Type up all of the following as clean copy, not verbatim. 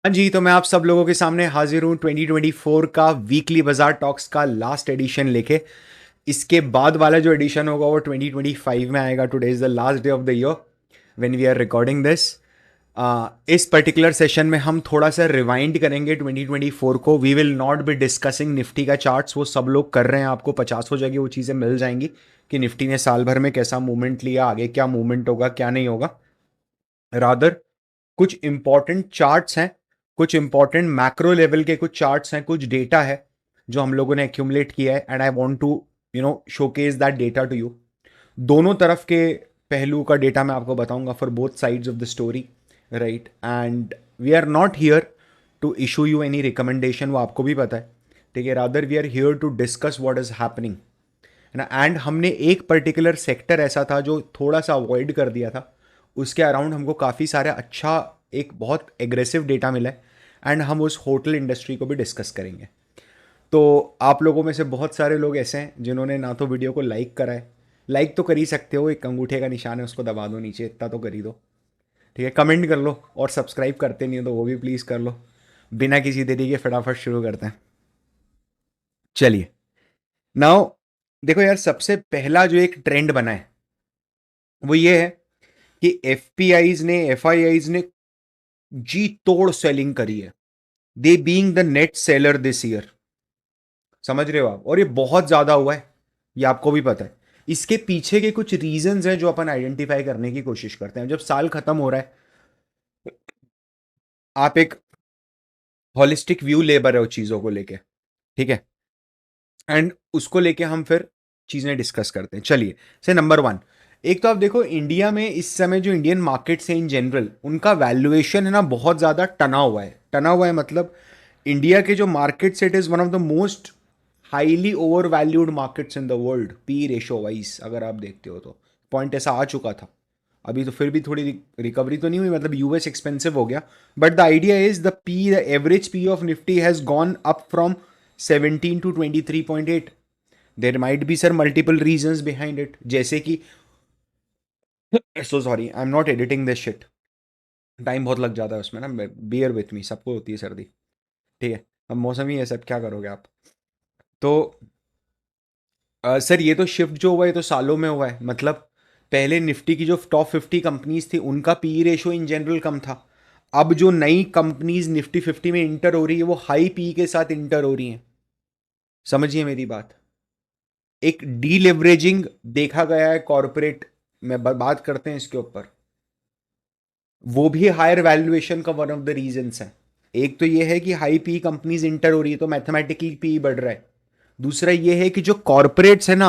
हाँ जी, तो मैं आप सब लोगों के सामने हाजिर हूँ 2024 का वीकली बाजार टॉक्स का लास्ट एडिशन लेके। इसके बाद वाला जो एडिशन होगा वो 2025 में आएगा। Today is the last day of the year when we are recording this. इस पर्टिकुलर सेशन में हम थोड़ा सा रिवाइंड करेंगे 2024 को। We will not be discussing Nifty का चार्ट्स, वो सब लोग कर रहे हैं, आपको 50 जगह वो चीज़ें मिल जाएंगी कि निफ्टी ने साल भर में कैसा मूवमेंट लिया, आगे क्या मूवमेंट होगा क्या नहीं होगा। रादर कुछ इंपॉर्टेंट चार्ट्स हैं, कुछ इंपॉर्टेंट मैक्रो लेवल के कुछ चार्ट्स हैं, कुछ डेटा है जो हम लोगों ने एक्यूमुलेट किया है and I want to showcase that data to you. दोनों तरफ के पहलू का डेटा मैं आपको बताऊंगा for both sides of the story, right. And we are not here to issue you any recommendation, वो आपको भी पता है, ठीक है। Rather we are here to discuss what is happening, है ना। एंड हमने एक पर्टिकुलर सेक्टर ऐसा था जो थोड़ा सा अवॉइड कर दिया था, उसके अराउंड हमको काफ़ी सारा अच्छा एक बहुत एग्रेसिव डेटा मिला है एंड हम उस होटल इंडस्ट्री को भी डिस्कस करेंगे। तो आप लोगों में से बहुत सारे लोग ऐसे हैं जिन्होंने ना तो वीडियो को लाइक करा है, लाइक तो कर ही सकते हो, एक अंगूठे का निशान है उसको दबा दो नीचे, इतना तो कर ही दो, ठीक है। कमेंट कर लो और सब्सक्राइब करते नहीं हो तो वो भी प्लीज़ कर लो। बिना किसी देरी के फटाफट शुरू करते हैं, चलिए। नाउ देखो यार, सबसे पहला जो एक ट्रेंड बना है वो ये है कि एफपीआईज ने, एफआईआईज ने जी तोड़ सेलिंग करी है, they being the net seller this year. समझ रहे हो आप? और ये बहुत ज्यादा हुआ है, ये आपको भी पता है। इसके पीछे के कुछ रीजंस हैं जो अपन आइडेंटिफाई करने की कोशिश करते हैं। जब साल खत्म हो रहा है, आप एक होलिस्टिक व्यू ले रहे हो चीजों को लेके, ठीक है, एंड उसको लेके हम फिर चीजें डिस्कस करते हैं। चलिए, से नंबर वन, एक तो आप देखो इंडिया में इस समय जो इंडियन मार्केट्स हैं इन जनरल, उनका वैल्यूएशन है ना बहुत ज़्यादा टना हुआ है। टना हुआ है मतलब इंडिया के जो markets, it is one of the most highly over valued markets in the world, P ratio wise अगर आप देखते हो तो। पॉइंट ऐसा आ चुका था, अभी तो फिर भी थोड़ी रिकवरी तो नहीं हुई, मतलब यूएस एक्सपेंसिव हो गया, but the idea is the average P of Nifty has gone up from 17 to 23.8। There might be sir multiple reasons behind it, जैसे कि so sorry I am not editing this shit, time बहुत लग जाता है उसमें ना, beer with me, सबको होती है सर्दी, ठीक है। अब मौसम ही है सब, क्या करोगे आप। तो सर ये तो शिफ्ट जो हुआ है तो सालों में हुआ है, मतलब पहले निफ्टी की जो टॉप 50 कंपनीज थी उनका पी रेशो इन जनरल कम था। अब जो नई कंपनीज निफ्टी 50 में इंटर हो रही है वो हाई पी के साथ इंटर हो रही हैं। समझिए मेरी बात, एक डीलेवरेजिंग देखा गया है कॉरपोरेट में, बात करते हैं इसके ऊपर। वो भी हायर वैल्यूएशन का वन ऑफ द रीजंस है। एक तो ये है कि हाई पी कंपनीज इंटर हो रही है तो मैथमेटिकली पी बढ़ रहा है। दूसरा ये है कि जो कॉरपोरेट्स है ना,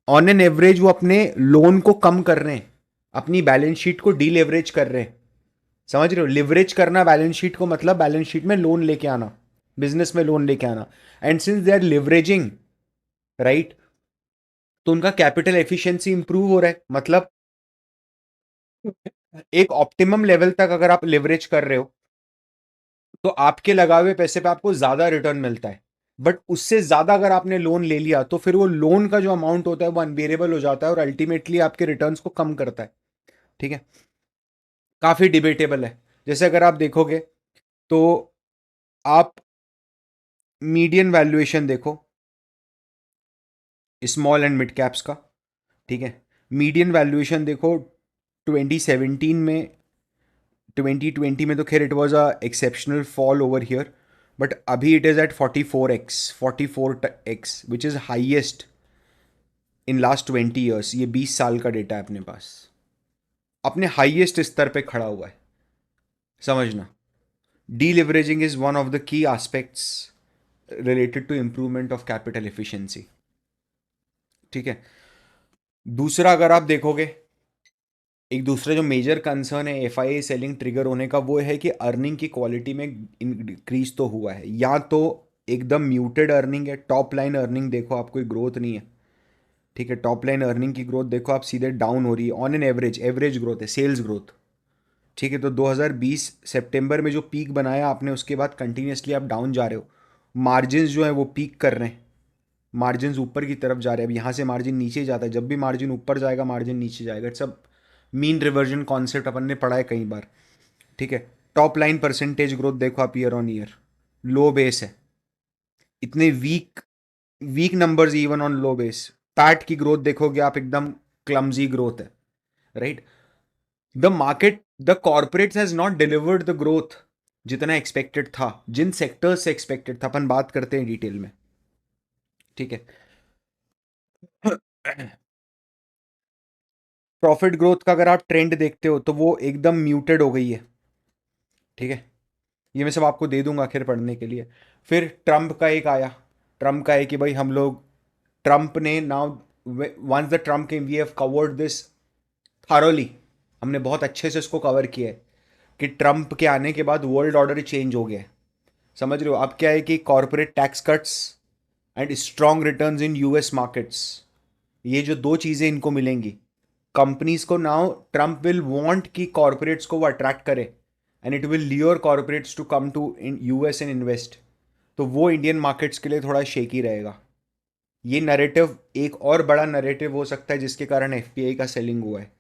ऑन एन एवरेज वो अपने लोन को कम कर रहे हैं, अपनी बैलेंस शीट को डीलेवरेज कर रहे हैं। समझ रहे हो? लिवरेज करना बैलेंस शीट को मतलब बैलेंस शीट में लोन लेके आना, बिजनेस में लोन लेके आना। And since they are leveraging, right, तो उनका कैपिटल एफिशिएंसी इंप्रूव हो रहा है। मतलब एक ऑप्टिमम लेवल तक अगर आप लिवरेज कर रहे हो तो आपके लगाए हुए पैसे पे आपको ज्यादा रिटर्न मिलता है। बट उससे ज्यादा अगर आपने लोन ले लिया तो फिर वो लोन का जो अमाउंट होता है वो अनबेरेबल हो जाता है और अल्टीमेटली आपके रिटर्न्स को कम करता है, ठीक है। काफी डिबेटेबल है। जैसे अगर आप देखोगे तो आप मीडियन वैल्यूएशन देखो स्मॉल एंड मिड कैप्स का, ठीक है। मीडियन वैल्यूएशन देखो 2017 में, 2020 में तो खैर it was a exceptional fall over here, but अभी it is at 44x, 44x which is highest in last 20 years. ये 20 साल का डेटा है अपने पास, अपने हाइएस्ट स्तर पे खड़ा हुआ है। समझना, deleveraging is one of the key aspects related to improvement of capital efficiency, ठीक है। दूसरा अगर आप देखोगे, एक दूसरा जो मेजर कंसर्न है एफआईआई सेलिंग ट्रिगर होने का, वो है कि अर्निंग की क्वालिटी में इंक्रीज तो हुआ है, या तो एकदम म्यूटेड अर्निंग है, टॉप लाइन अर्निंग देखो आप, कोई ग्रोथ नहीं है, ठीक है। टॉप लाइन अर्निंग की ग्रोथ देखो आप, सीधे डाउन हो रही है। On an average, average growth है, सेल्स ग्रोथ, ठीक है। तो 2020 सितंबर में जो पीक बनाया आपने, उसके बाद कंटिन्यूसली आप डाउन जा रहे हो। मार्जिन जो है वो पीक कर रहे हैं, मार्जिन ऊपर की तरफ जा रहे हैं। अब यहाँ से मार्जिन नीचे जाता है, जब भी मार्जिन ऊपर जाएगा मार्जिन नीचे जाएगा। इट्स सब मीन रिवर्जन कॉन्सेप्ट अपन ने पढ़ा है कई बार, ठीक है। टॉप लाइन परसेंटेज ग्रोथ देखो आप year on year, low base है, इतने weak weak numbers even on low base. PAT की ग्रोथ देखोगे आप, एकदम क्लमजी ग्रोथ है, right. The market, the corporates has not delivered the growth जितना एक्सपेक्टेड था, जिन सेक्टर्स से एक्सपेक्टेड था, अपन बात करते हैं डिटेल में, ठीक है। प्रॉफिट ग्रोथ का अगर आप ट्रेंड देखते हो तो वो एकदम म्यूटेड हो गई है, ठीक है। ये मैं सब आपको दे दूंगा आखिर पढ़ने के लिए। फिर ट्रम्प का एक आया, ट्रम्प का है कि भाई हम लोग, ट्रम्प ने now, once the Trump came we have covered this thoroughly, हमने बहुत अच्छे से इसको कवर किया है कि ट्रम्प के आने के बाद वर्ल्ड ऑर्डर चेंज हो गया है, समझ रहे हो। अब क्या है कि corporate tax cuts and strong returns in US markets, ये जो दो चीज़ें इनको मिलेंगी कंपनीज को, नाउ ट्रम्प विल वांट कि कॉरपोरेट्स को वो अट्रैक्ट करे and it will lure corporates to come to in US and invest. तो वो इंडियन मार्केट्स के लिए थोड़ा शेकी रहेगा। ये नरेटिव एक और बड़ा नरेटिव हो सकता है जिसके कारण एफपीआई का सेलिंग हुआ है,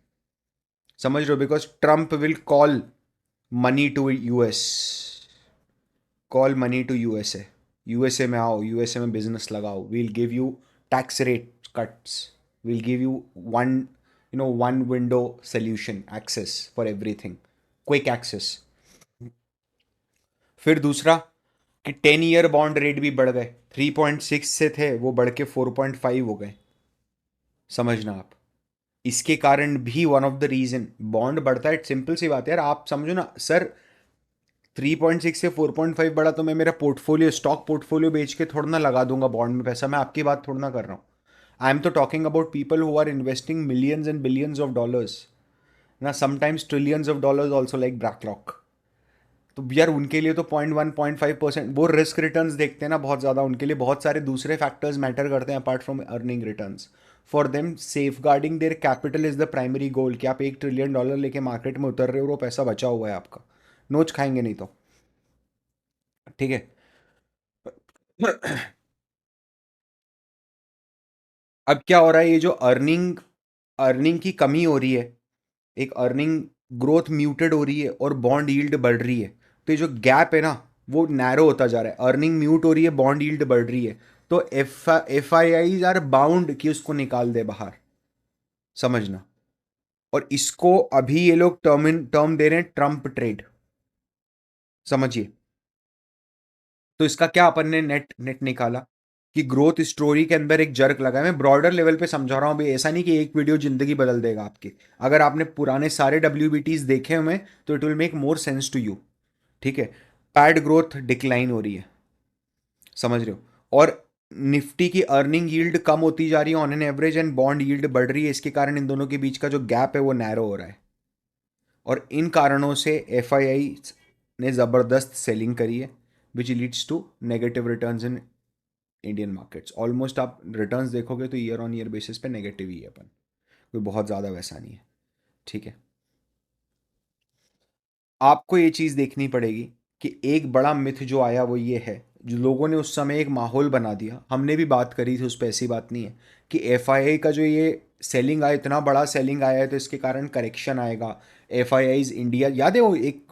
समझ रहे हो, because Trump will call money to US, call money to USA, USA में आओ, यूएसए में बिजनेस लगाओ, we'll give you tax rate cuts, we'll give you one, you know, one window solution, access for everything, quick access. फिर दूसरा कि 10 year bond rate भी बढ़ गए, 3.6 से थे वो बढ़ के 4.5 हो गए, समझना आप। इसके कारण भी one of the reason bond बढ़ता है, सिंपल सी बात है यार, आप समझो ना सर, 3.6 से 4.5 बढ़ा तो मैं मेरा पोर्टफोलियो, स्टॉक पोर्टफोलियो बेच के थोड़ा ना लगा दूंगा बॉन्ड में पैसा, मैं आपकी बात थोड़ा ना कर रहा हूँ। आई एम तो talking about people who are investing millions and billions of dollars, ना sometimes trillions of dollars also, like BlackRock. तो यार उनके लिए तो 0.1 0.5% वो रिस्क रिटर्न्स देखते हैं ना बहुत ज़्यादा, उनके लिए बहुत सारे दूसरे फैक्टर्स मैटर करते हैं apart from earning returns. For them safeguarding their capital is the primary goal, कि आप $1 ट्रिलियन लेके मार्केट में उतर रहे हो और वो पैसा बचा हुआ है आपका, नोच खाएंगे नहीं तो, ठीक है। अब क्या हो रहा है, ये जो अर्निंग अर्निंग की कमी हो रही है, एक अर्निंग ग्रोथ म्यूटेड हो रही है और बॉन्ड यील्ड बढ़ रही है, तो ये जो गैप है ना वो नैरो होता जा रहा है, अर्निंग म्यूट हो रही है, बॉन्ड यील्ड बढ़ रही है, तो F I Is are bound कि उसको निकाल दे बाहर, समझना। और इसको अभी ये लोग टर्म दे रहे हैं ट्रम्प ट्रेड, समझिए। तो इसका क्या अपन ने नेट नेट निकाला कि ग्रोथ स्टोरी के अंदर एक जर्क लगा है। मैं ब्रॉडर लेवल पे समझा रहा हूँ भाई, ऐसा नहीं कि एक वीडियो जिंदगी बदल देगा आपकी। अगर आपने पुराने सारे WBTs देखे हुए तो it will make more sense to you, ठीक है। पैड ग्रोथ डिक्लाइन हो रही है, समझ रहे हो, और निफ्टी की अर्निंग यील्ड कम होती जा रही है on an average and bond yield बढ़ रही है, इसके कारण इन दोनों के बीच का जो गैप है वो नैरो हो रहा है। और इन कारणों से एफ ने ज़बरदस्त सेलिंग करी है, which leads to negative returns in Indian markets. Almost आप रिटर्न्स देखोगे तो ईयर ऑन ईयर बेसिस पे नेगेटिव ही है अपन, कोई बहुत ज़्यादा वैसा नहीं है, ठीक है। आपको ये चीज़ देखनी पड़ेगी कि एक बड़ा मिथ जो आया वो ये है, जो लोगों ने उस समय एक माहौल बना दिया, हमने भी बात करी थी उस पर, ऐसी बात नहीं है कि एफ का जो ये सेलिंग आया, इतना बड़ा सेलिंग आया है तो इसके कारण करेक्शन आएगा। एफ इंडिया, याद है वो एक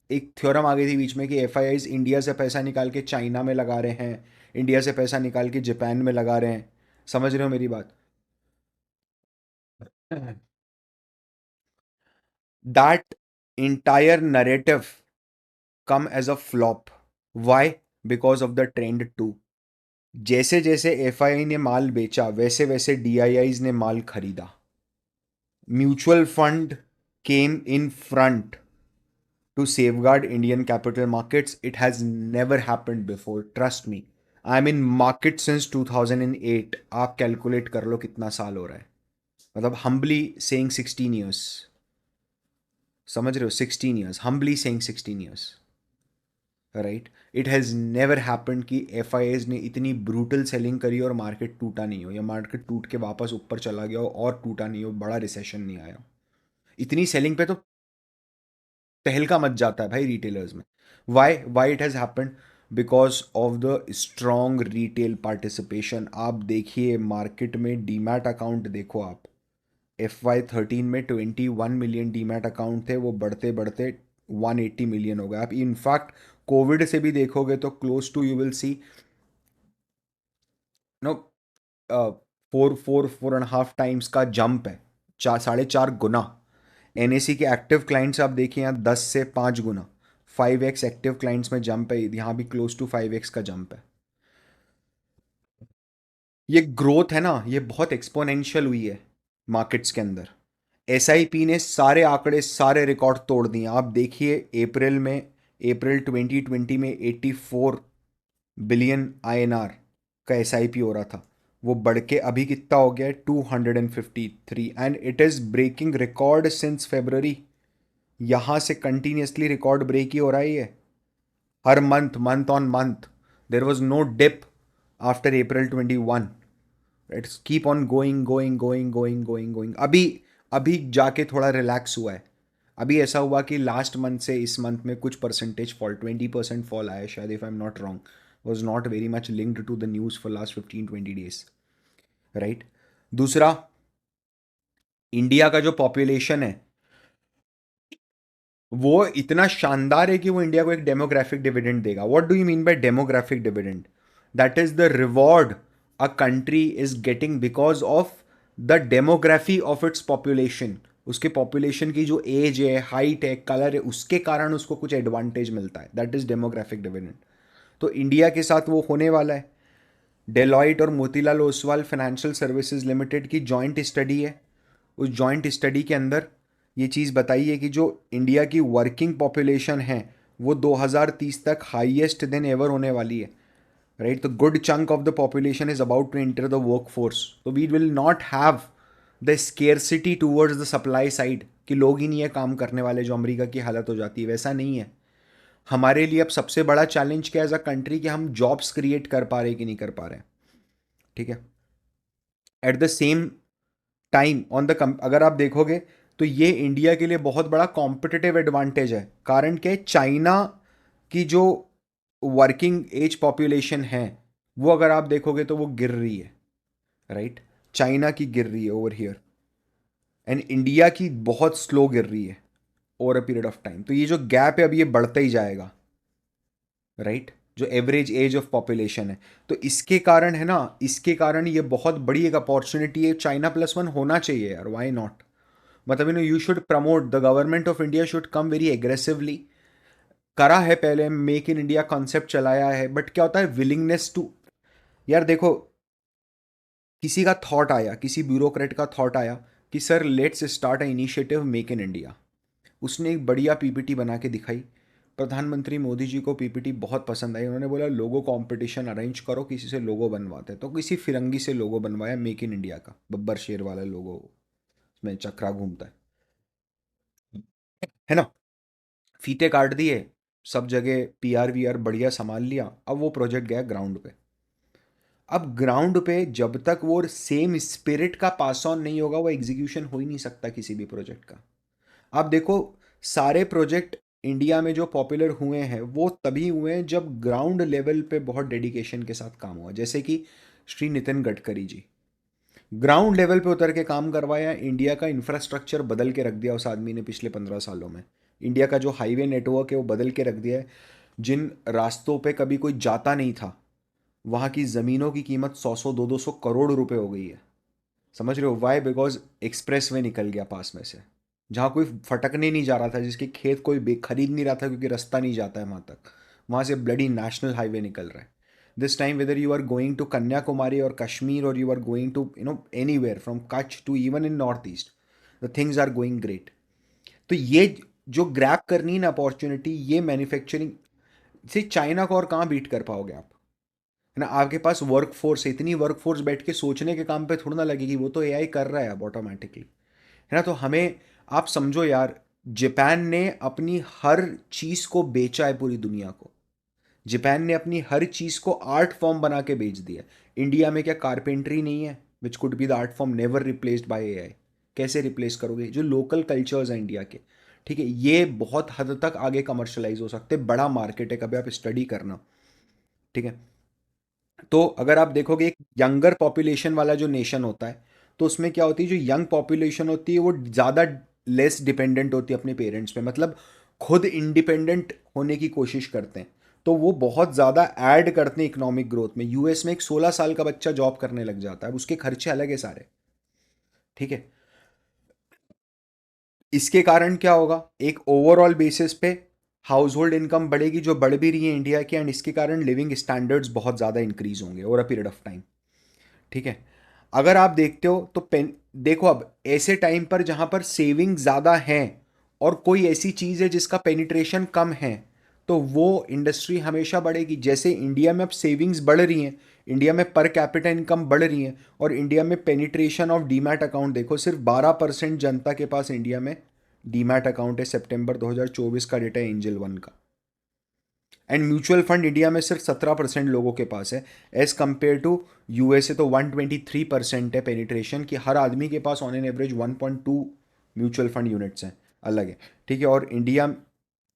एक थ्योरम आ गई थी बीच में कि एफ इंडिया से पैसा निकाल के चाइना में लगा रहे हैं, इंडिया से पैसा निकाल के जापान में लगा रहे हैं, समझ रहे हो मेरी बात। That entire narrative come as a flop. Why? Because of the trend too. जैसे जैसे एफआईआई ने माल बेचा वैसे वैसे डीआईआईज ने माल खरीदा, mutual fund came in front to safeguard Indian capital markets. It has never happened before, trust me. I am in market since 2008, आप कैलकुलेट कर लो कितना साल हो रहा है, मतलब हम्बली सेइंग 16 ईयर्स, समझ रहे हो, 16 years, humbly saying 16 years, right. It has never happened कि एफ ने इतनी ब्रूटल सेलिंग करी और मार्केट टूटा नहीं हो, या मार्केट टूट के वापस ऊपर चला गया हो और टूटा नहीं हो, बड़ा रिसेशन नहीं आया। इतनी सेलिंग पे तो तहलका मच जाता है भाई रिटेलर्स में। Why it has happened? Because of the strong retail participation. आप देखिए मार्केट में डीमैट अकाउंट देखो आप, FY13 में 21 मिलियन डीमैट अकाउंट थे, वो बढ़ते बढ़ते 180 मिलियन हो गया। आप इनफैक्ट कोविड से भी देखोगे तो close to, you will see no, 4.5 times का जंप है, 4.5 गुना। एनएसी के एक्टिव क्लाइंट्स आप देखिए यहाँ 10 से 5 गुना, 5x एक्टिव क्लाइंट्स में जंप है, यहाँ भी क्लोज टू 5x का जंप है। ये ग्रोथ है ना, ये बहुत एक्सपोनेंशियल हुई है मार्केट्स के अंदर। एसआईपी ने सारे आंकड़े, सारे रिकॉर्ड तोड़ दिए। आप देखिए अप्रैल में, अप्रैल 2020 में 84 बिलियन आईएनआर का एसआईपी हो रहा था, वो बढ़ के अभी कितना हो गया है, 253, and it is breaking record since February. यहाँ से कंटिन्यूसली रिकॉर्ड ब्रेक ही हो रहा है ये, हर month, month on month. There was no dip after April 21। It's keep on going going going going going going. अभी अभी जाके थोड़ा रिलैक्स हुआ है। अभी ऐसा हुआ कि लास्ट मंथ से इस मंथ में कुछ परसेंटेज फॉल, 20% फॉल आया शायद, if I am not wrong. Was not very much linked to the news for last 15-20 days, right. दूसरा, इंडिया का जो पॉपुलेशन है वो इतना शानदार है कि वो इंडिया को एक डेमोग्राफिक डिविडेंड देगा। What do you mean by demographic dividend? That is the reward a country is getting because of the demography of its population. उसके पॉपुलेशन की जो एज है, हाइट है, कलर है, उसके कारण उसको कुछ एडवांटेज मिलता है। That is demographic dividend. तो इंडिया के साथ वो होने वाला है। डेलॉइट और Motilal Oswal financial services limited की जॉइंट स्टडी है। उस जॉइंट स्टडी के अंदर ये चीज़ बताई है कि जो इंडिया की वर्किंग पॉपुलेशन है वो 2030 तक हाईएस्ट देन एवर होने वाली है, राइट। तो good chunk of the population is about to enter the work force. तो we will not have the scarcity towards the supply side कि लोग ही नहीं है काम करने वाले, जो अमेरिका की हालत हो जाती है, वैसा नहीं है। हमारे लिए अब सबसे बड़ा चैलेंज क्या है एज अ कंट्री, कि हम जॉब्स क्रिएट कर पा रहे कि नहीं कर पा रहे हैं, ठीक है। At the same time on the अगर आप देखोगे तो ये इंडिया के लिए बहुत बड़ा कॉम्पिटिटिव एडवांटेज है। कारण क्या है, चाइना की जो वर्किंग एज पॉपुलेशन है वो अगर आप देखोगे तो वो गिर रही है, राइट। चाइना की गिर रही है ओवर हियर, एंड इंडिया की बहुत स्लो गिर रही है over a period of time. तो ये जो गैप है अभी ये बढ़ता ही जाएगा, राइट, जो एवरेज एज ऑफ पॉपुलेशन है। तो इसके कारण है ना, इसके कारण ये बहुत बड़ी एक अपॉर्चुनिटी है। China+1 होना चाहिए यार, वाई नॉट। मतलब you should promote, the government of India should come very aggressively. करा है पहले, मेक इन इंडिया कॉन्सेप्ट चलाया है, बट क्या होता है, विलिंगनेस टू, यार देखो, किसी का थॉट आया, किसी ब्यूरोक्रेट का थॉट आया कि sir let's start a initiative make in India. उसने एक बढ़िया पीपीटी बना के दिखाई। प्रधानमंत्री मोदी जी को पीपीटी बहुत पसंद आई। उन्होंने बोला लोगो कंपटीशन अरेंज करो, किसी से लोगो बनवाते हैं। तो किसी फिरंगी से लोगो बनवाया, मेक इन इंडिया का बब्बर शेर वाला लोगो, उसमें चक्रा घूमता है ना। फीते काट दिए, सब जगह पीआर वीआर बढ़िया संभाल लिया। अब वो प्रोजेक्ट गया ग्राउंड पे। अब ग्राउंड पे जब तक वो सेम स्पिरिट का पास ऑन नहीं होगा, वो एग्जीक्यूशन हो ही नहीं सकता किसी भी प्रोजेक्ट का। आप देखो, सारे प्रोजेक्ट इंडिया में जो पॉपुलर हुए हैं वो तभी हुए हैं जब ग्राउंड लेवल पे बहुत डेडिकेशन के साथ काम हुआ। जैसे कि श्री नितिन गडकरी जी, ग्राउंड लेवल पे उतर के काम करवाया, इंडिया का इंफ्रास्ट्रक्चर बदल के रख दिया उस आदमी ने पिछले 15 सालों में। इंडिया का जो हाईवे नेटवर्क है वो बदल के रख दिया है। जिन रास्तों पे कभी कोई जाता नहीं था, वहाँ की ज़मीनों की कीमत 100-100, 200 करोड़ रुपए हो गई है। समझ रहे हो वाई? बिकॉज एक्सप्रेस वे निकल गया पास में से, जहाँ कोई फटकने नहीं जा रहा था, जिसके खेत कोई खरीद नहीं रहा था क्योंकि रास्ता नहीं जाता है वहाँ तक, वहाँ से ब्लडी नेशनल हाईवे निकल रहा है। This time whether you are going to Kanyakumari और कश्मीर, और you are going to anywhere from Kutch to even in north east, the things are going great. तो ये जो ग्रैब करनी है ना अपॉर्चुनिटी, ये मैन्युफैक्चरिंग से चाइना को और कहाँ बीट कर पाओगे आप, है ना। आपके पास वर्क फोर्स है, इतनी वर्क फोर्स बैठ के सोचने के काम पे थोड़ा ना लगेगी, वो तो एआई कर रहा है अब ऑटोमेटिकली, है ना। तो हमें, आप समझो यार, जापान ने अपनी हर चीज़ को बेचा है पूरी दुनिया को। जापान ने अपनी हर चीज़ को आर्ट फॉर्म बना के बेच दिया। इंडिया में क्या कारपेंट्री नहीं है, which could be the art form never replaced by AI? कैसे रिप्लेस करोगे जो लोकल कल्चर्स हैं इंडिया के, ठीक है। ये बहुत हद तक आगे कमर्शलाइज हो सकते, बड़ा मार्केट है, कभी आप स्टडी करना, ठीक है। तो अगर आप देखोगे एक यंगर पॉपुलेशन वाला जो नेशन होता है, तो उसमें क्या होती है, जो यंग पॉपुलेशन होती है वो ज़्यादा लेस डिपेंडेंट होती है अपने पेरेंट्स पे। मतलब खुद इंडिपेंडेंट होने की कोशिश करते हैं, तो वो बहुत ज़्यादा ऐड करते हैं इकोनॉमिक ग्रोथ में। यूएस में एक 16 साल का बच्चा जॉब करने लग जाता है, अब उसके खर्चे अलग है सारे। ठीक है। इसके कारण क्या होगा, एक ओवरऑल बेसिस पे हाउस होल्ड इनकम बढ़ेगी, जो बढ़ भी रही है इंडिया की, एंड इसके कारण लिविंग स्टैंडर्ड्स बहुत ज़्यादा इंक्रीज होंगे over a period of time. ठीक है। अगर आप देखते हो तो पेन, देखो अब ऐसे टाइम पर जहां पर सेविंग ज़्यादा है और कोई ऐसी चीज़ है जिसका पेनिट्रेशन कम है, तो वो इंडस्ट्री हमेशा बढ़ेगी। जैसे इंडिया में अब सेविंग्स बढ़ रही हैं, इंडिया में पर कैपिटा इनकम बढ़ रही है, और इंडिया में पेनिट्रेशन ऑफ डीमैट अकाउंट देखो, सिर्फ 12% जनता के पास इंडिया में डीमैट अकाउंट है, सितंबर 2024 का डेटा है एंजल वन का। एंड म्यूचुअल फंड इंडिया में सिर्फ 17% लोगों के पास है, एज कंपेयर टू यूएसए तो 123% है पेनिट्रेशन, कि हर आदमी के pass on an average 1.2 mutual fund units हैं, अलग है। ठीक है। और इंडिया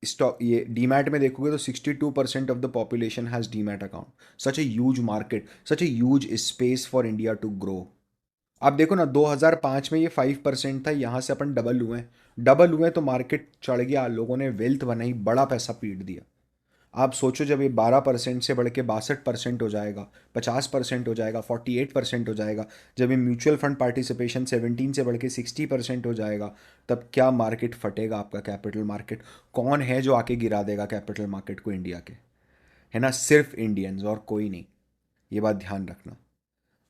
स्टॉक ये डीमैट में देखोगे तो 62% of the population has demat account. Such a huge market, such a huge space for India to grow. आप देखो ना, 2005 में ये 5% था, यहाँ से अपन डबल हुए हैं, डबल हुए तो मार्केट चढ़ गया, लोगों ने वेल्थ बनाई, बड़ा पैसा पीट दिया। आप सोचो जब ये 12% से बढ़ के 62% हो जाएगा, 50% हो जाएगा, 48% हो जाएगा, जब ये म्यूचुअल फंड पार्टिसिपेशन 17 से बढ़ के 60% हो जाएगा, तब क्या मार्केट फटेगा आपका कैपिटल मार्केट। कौन है जो आके गिरा देगा कैपिटल मार्केट को इंडिया के, है ना, सिर्फ इंडियंस और कोई नहीं। ये बात ध्यान रखना।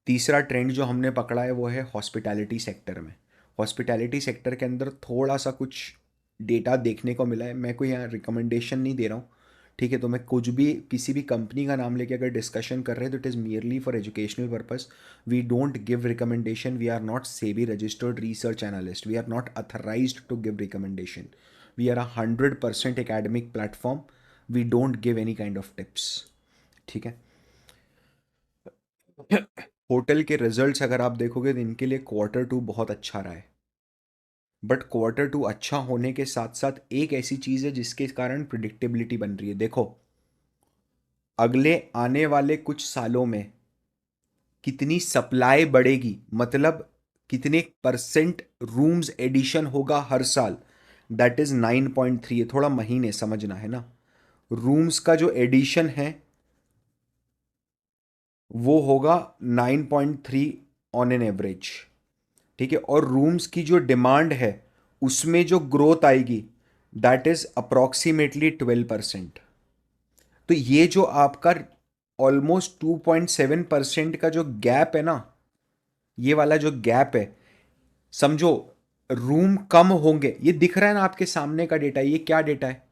तीसरा ट्रेंड जो हमने पकड़ा है वो है हॉस्पिटैलिटी सेक्टर में। हॉस्पिटैलिटी सेक्टर के अंदर थोड़ा सा कुछ डेटा देखने को मिला है, मैं कोई यहाँ रिकमेंडेशन नहीं दे रहा हूँ। ठीक है। तो मैं कुछ भी किसी भी कंपनी का नाम लेके अगर डिस्कशन कर रहे हैं तो it is merely for educational purpose. We don't give recommendation, we are not SEBI registered research analyst, we are not authorised to give recommendation, we are 100% academic platform, we don't give any kind of tips. ठीक है। Hotel के results अगर आप देखोगे तो इनके लिए quarter 2 बहुत अच्छा रहा है, बट क्वार्टर 2 अच्छा होने के साथ साथ एक ऐसी चीज़ है जिसके कारण प्रिडिक्टेबिलिटी बन रही है। देखो, अगले आने वाले कुछ सालों में कितनी सप्लाई बढ़ेगी, मतलब कितने परसेंट रूम्स एडिशन होगा हर साल, दैट इज 9.3। ये थोड़ा महीने समझना है ना, रूम्स का जो एडिशन है वो होगा 9.3 ऑन एन एवरेज। ठीक है। और रूम्स की जो डिमांड है उसमें जो ग्रोथ आएगी दैट इज अप्रॉक्सीमेटली 12%। तो ये जो आपका ऑलमोस्ट 2.7% का जो गैप है ना, ये वाला जो गैप है, समझो रूम कम होंगे, ये दिख रहा है ना आपके सामने का डेटा, ये क्या डेटा है,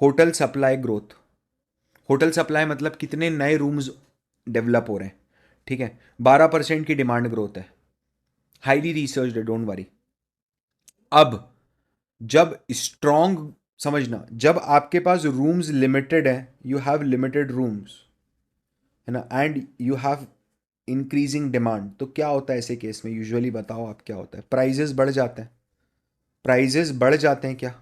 hotel supply growth. Hotel supply मतलब कितने नए रूम्स डेवलप हो रहे हैं। ठीक है। 12% की डिमांड ग्रोथ है, हाईली रिसर्च्ड है, डोंट वरी। अब जब स्ट्रॉन्ग, समझना, जब आपके पास रूम्स लिमिटेड है, यू हैव लिमिटेड रूम्स, है ना, and you have increasing demand, तो क्या होता है ऐसे केस में, यूजुअली बताओ आप क्या होता है, प्राइजेस बढ़ जाते हैं। प्राइजेस बढ़ जाते हैं क्या,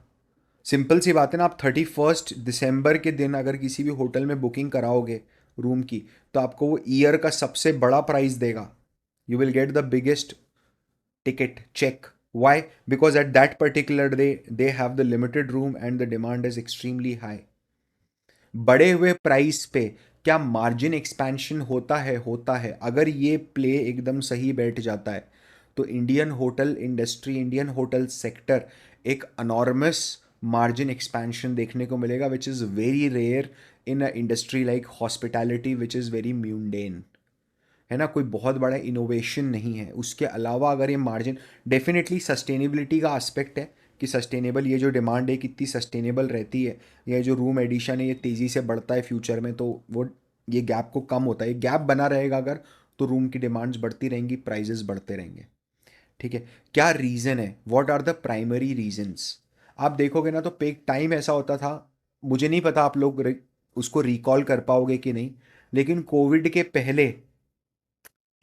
सिंपल सी बात है ना, आप 31 दिसंबर के दिन अगर किसी भी होटल में बुकिंग कराओगे रूम की, तो आपको वो ईयर का सबसे बड़ा प्राइस देगा, you will get the biggest ticket check. Why? Because at that particular day they have the limited room and the demand is extremely high. बढ़े हुए प्राइस पे क्या मार्जिन एक्सपेंशन होता है, होता है। अगर ये प्ले एकदम सही बैठ जाता है तो Indian hotel industry, Indian hotel sector एक अनॉर्मस मार्जिन एक्सपेंशन देखने को मिलेगा, which is very rare in a industry like hospitality which is very mundane, है ना, कोई बहुत बड़ा इनोवेशन नहीं है। उसके अलावा अगर ये मार्जिन, डेफिनेटली सस्टेनेबिलिटी का एस्पेक्ट है कि सस्टेनेबल, ये जो डिमांड है कितनी सस्टेनेबल रहती है, ये जो रूम एडिशन है ये तेज़ी से बढ़ता है फ्यूचर में, तो वो ये गैप को कम होता है, ये गैप बना रहेगा अगर, तो रूम की डिमांड्स बढ़ती रहेंगी, प्राइजेस बढ़ते रहेंगे। ठीक है। क्या रीज़न है, what are the primary reasons. आप देखोगे ना तो एक टाइम ऐसा होता था, मुझे नहीं पता आप लोग उसको रिकॉल कर पाओगे कि नहीं, लेकिन कोविड के पहले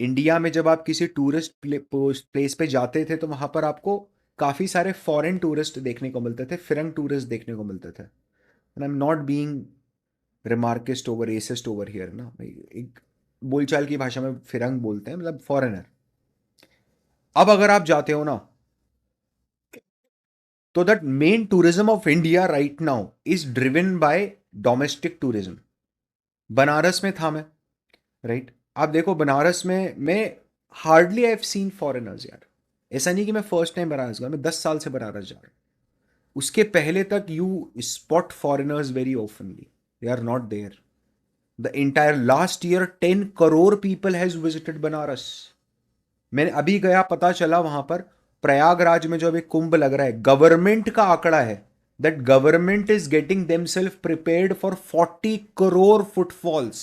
इंडिया में जब आप किसी टूरिस्ट प्लेस पे जाते थे तो वहां पर आपको काफ़ी सारे फॉरेन टूरिस्ट देखने को मिलते थे, फिरंग टूरिस्ट देखने को मिलते थे। And I am not being रिमार्किस्ट ओवर रेसिस्ट ओवर हियर ना भाई, एक बोलचाल की भाषा में फिरंग बोलते हैं, मतलब फॉरेनर। अब अगर आप जाते हो ना तो that main tourism of India right now is driven by domestic tourism. Banaras में था मैं, राइट? आप देखो बनारस में मैं hardly I have seen foreigners यार। ऐसा नहीं कि मैं फर्स्ट टाइम बनारस गया, मैं 10 साल से बनारस जा रहा हूँ। उसके पहले तक you spot foreigners very openly, they are not there. The entire last year 10 crore people has visited Banaras. मैंने अभी गया, पता चला वहां पर प्रयागराज में जो अभी कुंभ लग रहा है, गवर्नमेंट का आंकड़ा है that government is getting themself prepared for 40 crore footfalls.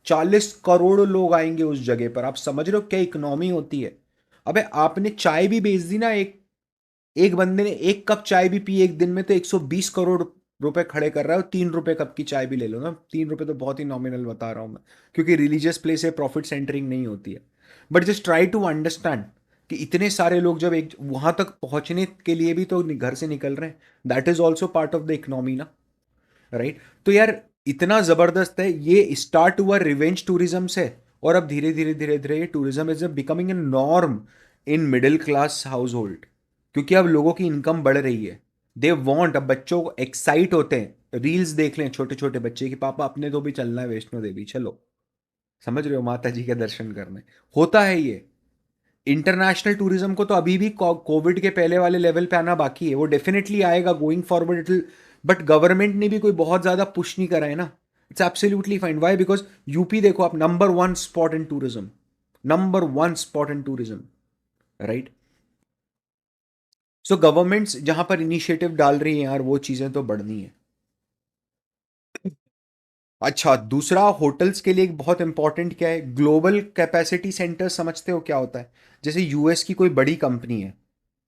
40 crore लोग आएंगे उस जगह पर। आप समझ रहे हो क्या इकोनॉमी होती है? अबे आपने चाय भी बेच दी ना, एक एक बंदे ने एक कप चाय भी पी एक दिन में तो 120 करोड़ रुपए खड़े कर रहा है। 3 रुपए कप की चाय भी ले लो ना, 3 रुपए तो बहुत ही नॉमिनल बता रहा हूं मैं, क्योंकि रिलीजियस प्लेस है, प्रॉफिट सेंटरिंग नहीं होती है। But just try to understand कि इतने सारे लोग जब एक वहां तक पहुंचने के लिए भी तो घर से निकल रहे हैं, that is also part of the economy ना, राइट? तो यार इतना जबरदस्त है। ये स्टार्ट हुआ रिवेंज टूरिज्म से, और अब धीरे धीरे धीरे धीरे ये tourism is becoming a norm in middle class house hold, क्योंकि अब लोगों की इनकम बढ़ रही है। दे वॉन्ट, अब बच्चों को एक्साइट होते हैं, रील्स देख लें छोटे छोटे बच्चे कि पापा अपने तो भी चलना है वैष्णो देवी, चलो। समझ रहे हो, माता जी के दर्शन करने। होता है ये। इंटरनेशनल टूरिज्म को तो अभी भी कोविड के पहले वाले लेवल पे आना बाकी है। वो डेफिनेटली आएगा going forward it, but government ने भी कोई बहुत ज्यादा पुश नहीं करा है ना। It's absolutely fine. Why? Because UP देखो आप, number one spot in tourism, number one spot in tourism, right? So governments जहां पर इनिशिएटिव डाल रही हैं यार, वो चीजें तो बढ़नी है। अच्छा, दूसरा होटल्स के लिए एक बहुत इंपॉर्टेंट क्या है, ग्लोबल कैपेसिटी सेंटर। समझते हो क्या होता है? जैसे यूएस की कोई बड़ी कंपनी है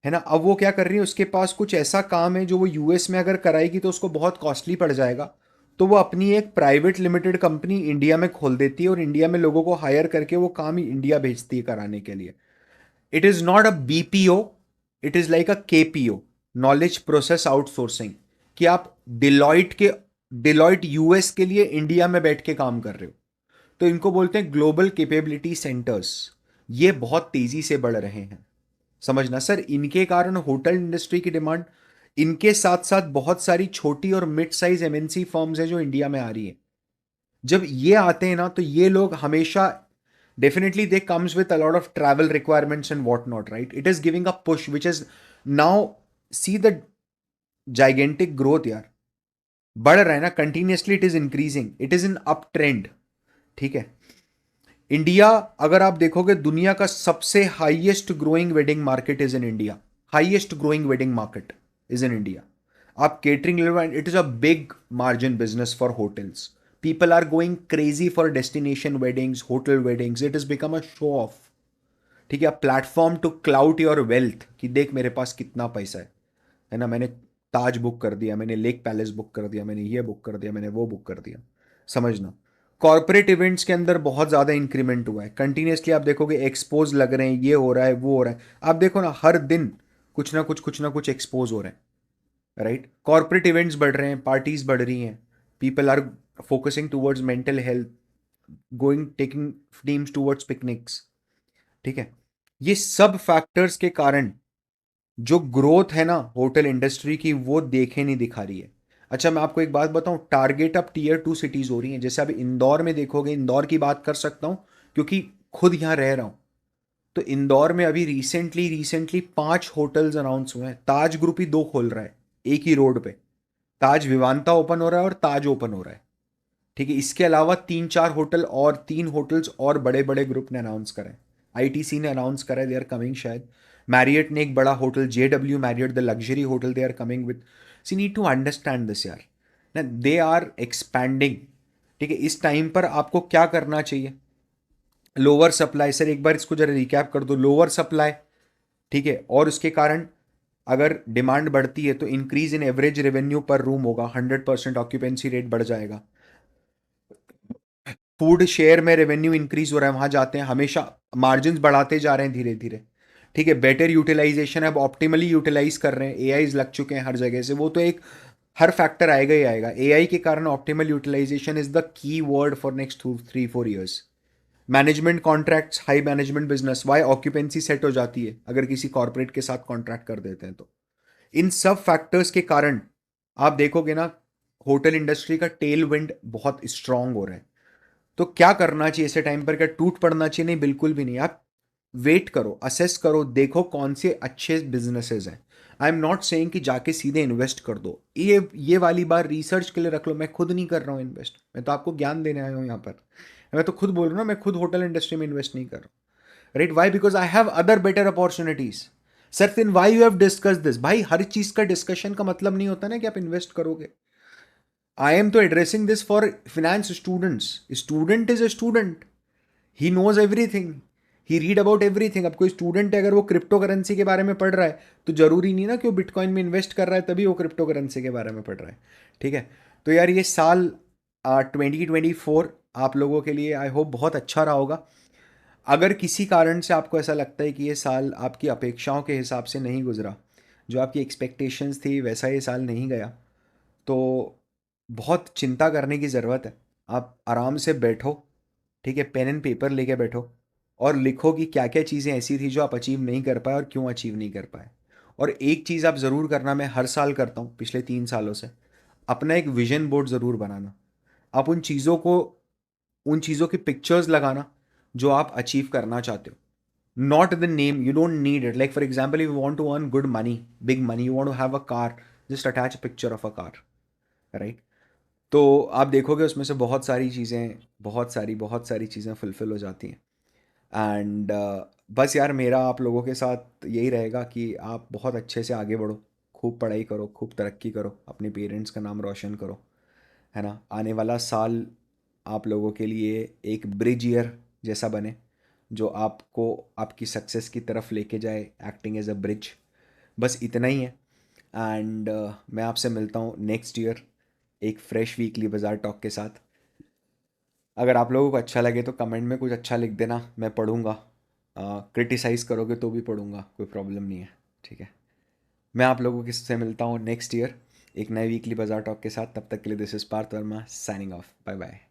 ना, अब वो क्या कर रही है, उसके पास कुछ ऐसा काम है जो वो यूएस में अगर कराएगी तो उसको बहुत कॉस्टली पड़ जाएगा। तो वो अपनी एक प्राइवेट लिमिटेड कंपनी इंडिया में खोल देती है और इंडिया में लोगों को हायर करके वो काम ही इंडिया भेजती है कराने के लिए। It is not a BPO, it is like a KPO, knowledge process outsourcing. कि आप डिलॉइट यूएस के लिए इंडिया में बैठ के काम कर रहे हो। तो इनको बोलते हैं ग्लोबल कैपेबिलिटी सेंटर्स। ये बहुत तेजी से बढ़ रहे हैं, समझना सर। इनके कारण होटल इंडस्ट्री की डिमांड, इनके साथ साथ बहुत सारी छोटी और मिड साइज एमएनसी फर्म्स हैं जो इंडिया में आ रही हैं। जब ये आते हैं ना, तो ये लोग हमेशा definitely they comes with a lot of travel requirements and whatnot, right? It is giving a push which is now, see the gigantic growth यार, बढ़ रहा है ना continuously, it is increasing, it is in up trend. ठीक है। India, अगर आप देखोगे, दुनिया का सबसे highest growing wedding market is in India. Highest growing wedding market is in India. आप केटरिंग ले लो, and it is a big margin business for hotels. People are going crazy for destination weddings, hotel weddings, it is become a show off. ठीक है, platform to cloud your wealth, कि देख मेरे पास कितना पैसा है ना, मैंने ताज बुक कर दिया, मैंने लेक पैलेस बुक कर दिया, मैंने ये बुक कर दिया, मैंने वो बुक कर दिया। समझना, कॉर्पोरेट इवेंट्स के अंदर बहुत ज़्यादा इंक्रीमेंट हुआ है। कंटिन्यूसली आप देखोगे एक्सपोज लग रहे हैं, ये हो रहा है, वो हो रहा है। आप देखो ना, हर दिन कुछ ना कुछ एक्सपोज हो रहे हैं, राइट? कॉर्पोरेट इवेंट्स बढ़ रहे हैं, पार्टीज बढ़ रही हैं, people are focusing towards mental health, going taking teams towards picnics. ठीक है। ये सब फैक्टर्स के कारण जो ग्रोथ है ना होटल इंडस्ट्री की, वो देखे नहीं दिखा रही है। अच्छा, मैं आपको एक बात बताऊं, टारगेट अब टीयर 2 सिटीज हो रही हैं। जैसे अभी इंदौर में देखोगे, इंदौर की बात कर सकता हूं क्योंकि खुद यहां रह रहा हूं। तो इंदौर में अभी रिसेंटली रिसेंटली 5 होटल्स अनाउंस हुए हैं। ताज ग्रुप ही 2 खोल रहा है एक ही रोड पे। ताज विवांता ओपन हो रहा है और ताज ओपन हो रहा है। ठीक है। इसके अलावा 3-4 होटल और 3 होटल्स और बड़े बड़े ग्रुप ने अनाउंस करा है। आईटीसी ने अनाउंस करा है, दे आर कमिंग शायद। मैरियट ने एक बड़ा hotel, JW Marriott the luxury hotel, they are coming with. See need to understand this यार, ना दे आर एक्सपैंडिंग। ठीक है। इस टाइम पर आपको क्या करना चाहिए? लोअर सप्लाई, सर एक बार इसको जरा रिकैप कर दो। लोअर सप्लाई, ठीक है, और उसके कारण अगर डिमांड बढ़ती है तो इंक्रीज इन एवरेज रेवेन्यू पर रूम होगा, 100% ऑक्यूपेंसी रेट बढ़ जाएगा। फूड शेयर में रेवेन्यू इंक्रीज हो रहा है, वहां जाते हैं, हमेशा मार्जिन बढ़ाते जा रहे हैं धीरे धीरे। ठीक है। बेटर यूटिलाइजेशन, अब ऑप्टिमली यूटिलाइज कर रहे हैं, एआई लग चुके हैं हर जगह से, वो तो एक हर फैक्टर आएगा ही आएगा। एआई के कारण optimal utilisation is the key word for next 3-4 years. Management contracts, high management business, why occupancy set हो जाती है अगर किसी कॉर्पोरेट के साथ कॉन्ट्रैक्ट कर देते हैं तो। इन सब फैक्टर्स के कारण आप देखोगे ना, होटल इंडस्ट्री का टेल विंड बहुत स्ट्रांग हो रहा है। तो क्या करना चाहिए ऐसे टाइम पर? क्या टूट पड़ना चाहिए? नहीं, बिल्कुल भी नहीं। आप वेट करो, असेस करो, देखो कौन से अच्छे बिजनेसेस हैं। आई एम नॉट सेइंग कि जाके सीधे इन्वेस्ट कर दो, ये वाली बात रिसर्च के लिए रख लो। मैं खुद नहीं कर रहा हूँ इन्वेस्ट, मैं तो आपको ज्ञान देने आया हूँ यहाँ पर। मैं तो खुद बोल रहा हूँ ना, मैं खुद होटल इंडस्ट्री में इन्वेस्ट नहीं कर रहा हूँ। Right? Why? Because I have other better opportunities. Sir then why you have discuss this? भाई हर चीज का डिस्कशन का मतलब नहीं होता ना कि आप इन्वेस्ट करोगे। आई एम तो addressing this for finance students. Student is a student, he knows everything, he read about everything. अब कोई स्टूडेंट है, अगर वो क्रिप्टो करेंसी के बारे में पढ़ रहा है, तो जरूरी नहीं ना कि वो बिटकॉइन में इन्वेस्ट कर रहा है तभी वो क्रिप्टो करेंसी के बारे में पढ़ रहा है। ठीक है? तो यार ये साल 2024 आप लोगों के लिए आई होप बहुत अच्छा रहा होगा। अगर किसी कारण से आपको ऐसा लगता है कि ये साल आपकी अपेक्षाओं के हिसाब से नहीं गुजरा, जो आपकी एक्सपेक्टेशंस थी वैसा ये साल नहीं गया, तो बहुत चिंता करने की ज़रूरत है। आप आराम से बैठो, ठीक है, पेन एंड पेपर लेके बैठो और लिखो कि क्या क्या चीज़ें ऐसी थी जो आप अचीव नहीं कर पाए और क्यों अचीव नहीं कर पाए। और एक चीज़ आप ज़रूर करना, मैं हर साल करता हूँ पिछले 3 सालों से, अपना एक विजन बोर्ड ज़रूर बनाना। आप उन चीज़ों की पिक्चर्स लगाना जो आप अचीव करना चाहते हो। Not the name, you don't need it. Like for example, you want to earn good money, big money, you want to have a car, just attach a picture of a car. Right? तो आप देखोगे उसमें से बहुत सारी चीज़ें fulfil हो जाती हैं। एंड बस यार मेरा आप लोगों के साथ यही रहेगा कि आप बहुत अच्छे से आगे बढ़ो, खूब पढ़ाई करो, खूब तरक्की करो, अपने पेरेंट्स का नाम रोशन करो, है ना? आने वाला साल आप लोगों के लिए एक ब्रिज ईयर जैसा बने, जो आपको आपकी सक्सेस की तरफ लेके जाए, एक्टिंग एज अ ब्रिज। बस इतना ही है। एंड मैं आपसे मिलता हूँ नेक्स्ट ईयर एक फ्रेश वीकली बाजार टॉक के साथ। अगर आप लोगों को अच्छा लगे तो कमेंट में कुछ अच्छा लिख देना, मैं पढ़ूंगा। क्रिटिसाइज़ करोगे तो भी पढ़ूंगा, कोई प्रॉब्लम नहीं है। ठीक है? मैं आप लोगों के से मिलता हूँ नेक्स्ट ईयर एक नए वीकली बाजार टॉक के साथ। तब तक के लिए this is Parth Varma signing off. Bye bye.